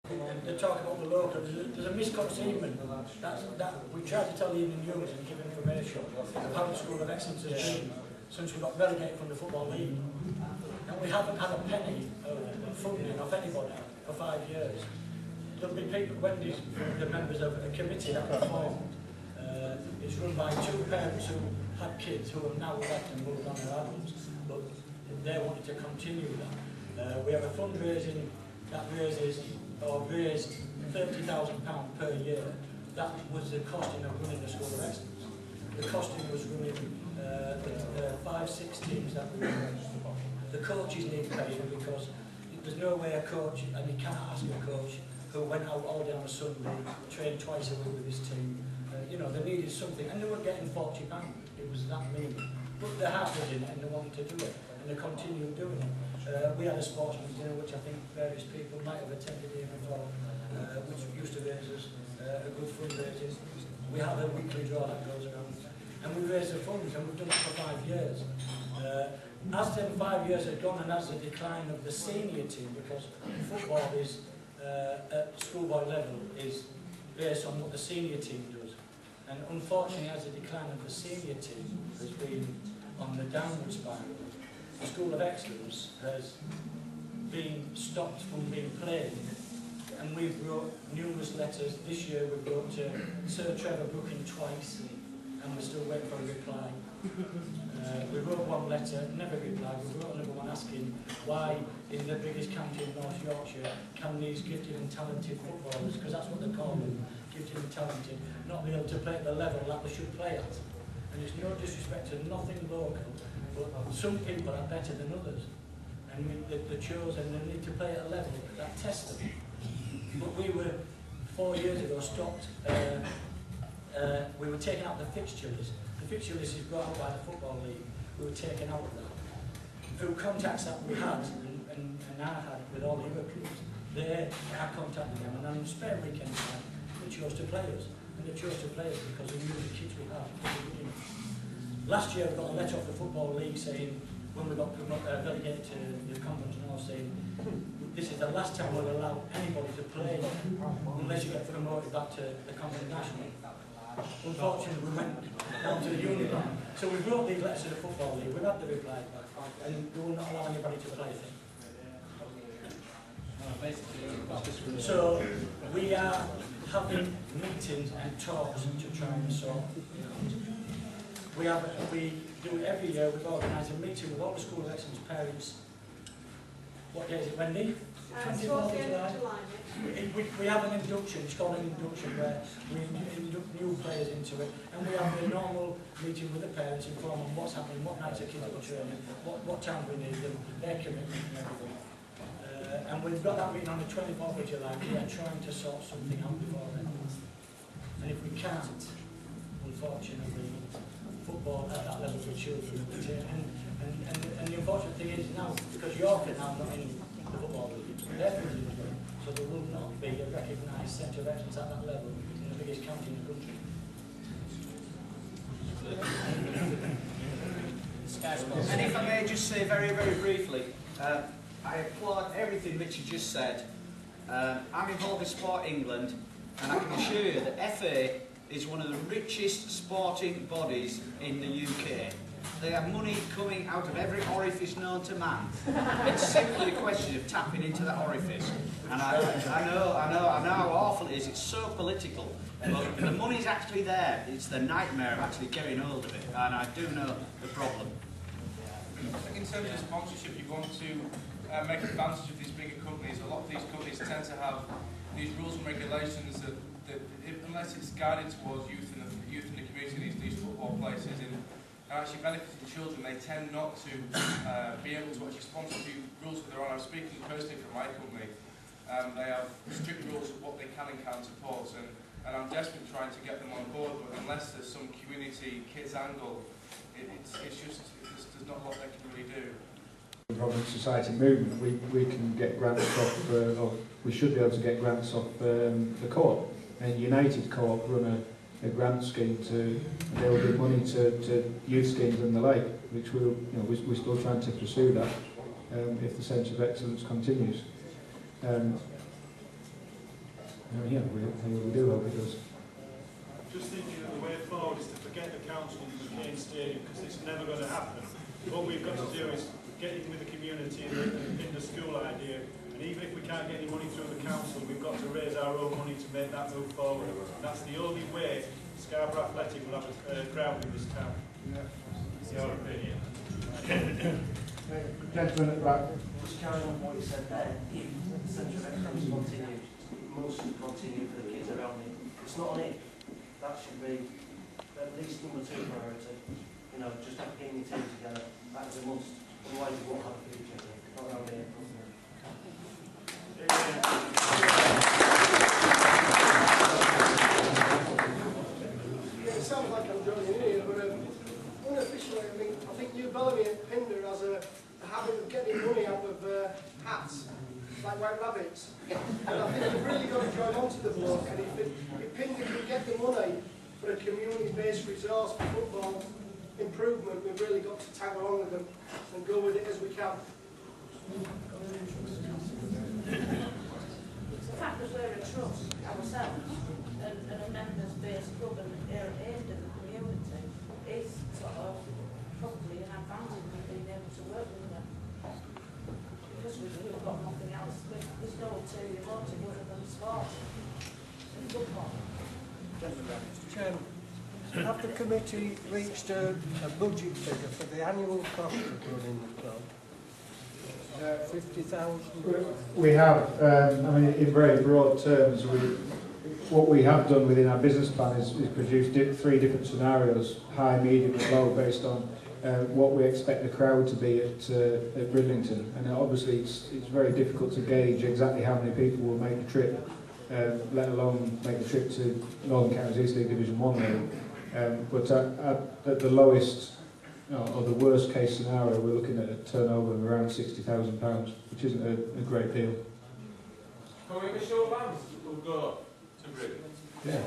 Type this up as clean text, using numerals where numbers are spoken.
They talk about the local. There's a misconception that we try to tell the evening news and give information of how the School of Excellence has been since we got relegated from the Football League. And we haven't had a penny of funding off anybody for 5 years. There'll be people, when the members of a committee that were formed, it's run by 2 parents who had kids who have now left and moved on their adults, but they wanted to continue that. We have a fundraising that raised £30,000 per year. That was the costing of running the School of Excellence. The costing was running the 5-6 teams that we run. The coaches need paying because there's no way a coach, and you can't ask a coach who went out all day on a Sunday, trained twice a week with his team. You know, they needed something, and they were getting £40. It was that mean. But their heart was in it, and they wanted to do it, and they continued doing it. We had a sportsman's dinner, which I think various people might have attended here before, which used to raise us a good fundraising. We have a weekly draw that goes around, and we raise the funds, and we've done it for 5 years. As them 5 years have gone, and as the decline of the senior team, because football is at schoolboy level is based on what the senior team does, and unfortunately, as the decline of the senior team has been on the downward spiral, the School of Excellence has been stopped from being played, and we've wrote numerous letters. This year we wrote to Sir Trevor Brooking twice, and we're still waiting for a reply. We wrote one letter, never replied. We wrote another one asking why in the biggest county in North Yorkshire can these gifted and talented footballers, because that's what they call them, gifted and talented, not be able to play at the level that they should play at. And it's no disrespect to nothing local, but some people are better than others, and they're chosen and they need to play at a level that tests them. But we were 4 years ago stopped. We were taking out the fixture list. The fixture list is brought out by the Football League. We were taken out of that. Through contacts that we had, and I had with all the other clubs, I contacted them, and on spare weekend time, they chose to play us. And they chose to play us because they knew the kids we had. Last year, we got a letter off the Football League saying, when we got relegated to the Conference North, saying, this is the last time we'll allow anybody to play unless you get promoted back to the Conference National. Unfortunately, we went down to the Union Line. So we wrote these letters to the Football League, we've had the reply back, and we will not allow anybody to play them. So we are having meetings and talks to try and sort it out. We do it every year. We've organised a meeting with all the School of Excellence parents. What day is it, Wendy? 24th of July. We have an induction, it's called an induction, where we induct new players into it, and we have a normal meeting with the parents, inform them what's happening, what nights the kids are training, what time we need them, their commitment and everything. And we've got that meeting on the 24th of July. We are trying to sort something out before then. And if we can't, unfortunately, football at that level for children. And the unfortunate thing is now, because York are now not in the Football League, they're losing as well. So there will not be a recognised centre of excellence at that level in the biggest county in the country. And if I may just say very, very briefly, I applaud everything Richard just said. I'm involved in Sport England, and I can assure you that FA is one of the richest sporting bodies in the UK. They have money coming out of every orifice known to man. It's simply a question of tapping into that orifice. And I know how awful it is. It's so political, but the money's actually there. It's the nightmare of actually getting hold of it, and I do know the problem. In terms of sponsorship, you want to make advantage of these bigger companies. A lot of these companies tend to have these rules and regulations that unless it's guided towards youth in the community, these football places, and actually benefiting children, they tend not to be able to actually sponsor rules for their own. I'm speaking personally from my company. They have strict rules of what they can and can't support, and I'm desperately trying to get them on board, but unless there's some community kids angle, there's not a lot they can really do. Providence Society movement, we can get grants off, or we should be able to get grants off the court. And United Corp run a grant scheme to they'll give money to youth schemes and the like, which we're still trying to pursue that if the Centre of Excellence continues. Yeah, we do hope it does. Just thinking that the way forward is to forget the council and the Kane Stadium, because it's never going to happen. What we've got to do is get in with the community and in the school idea, and even if we can't get any money through the council, we've got to raise our own money to make that move forward. And that's the only way Scarborough Athletic will have a ground in this town. It's your opinion. Gentleman at the back. Just carrying on what you said there, if the centre of excellence continues, it must continue for the kids around it. It's not an if, that should be at least number 2 priority. You know, just have getting your team together, that is a must, otherwise you won't have a future. Not around here. Yeah, it sounds like I'm joining in here, but unofficially, I think New Bellamy and Pinder has a habit of getting money out of hats, like white rabbits. And I think we've really got to join on to the bloke, and if Pinder can get the money for a community-based resource for football improvement, we've really got to tag along with them and go with it as we can. The fact that we're a trust ourselves and a members-based club and aimed at the community is sort of probably an advantage in being able to work with them. Because we've got nothing else, there's no ulterior motive other than sport and football. Mr. Chairman, have the committee reached a budget figure for the annual cost of running the club? 50,000? We have, I mean, in very broad terms, what we have done within our business plan is produced 3 different scenarios, high, medium and low, based on what we expect the crowd to be at Bridlington. And obviously it's very difficult to gauge exactly how many people will make the trip, let alone make the trip to Northern Counties East League Division 1 level. But at the lowest, or the worst case scenario, we're looking at a turnover of around £60,000, which isn't a great deal. Can we have a show of hands that will go to Britain? Yeah.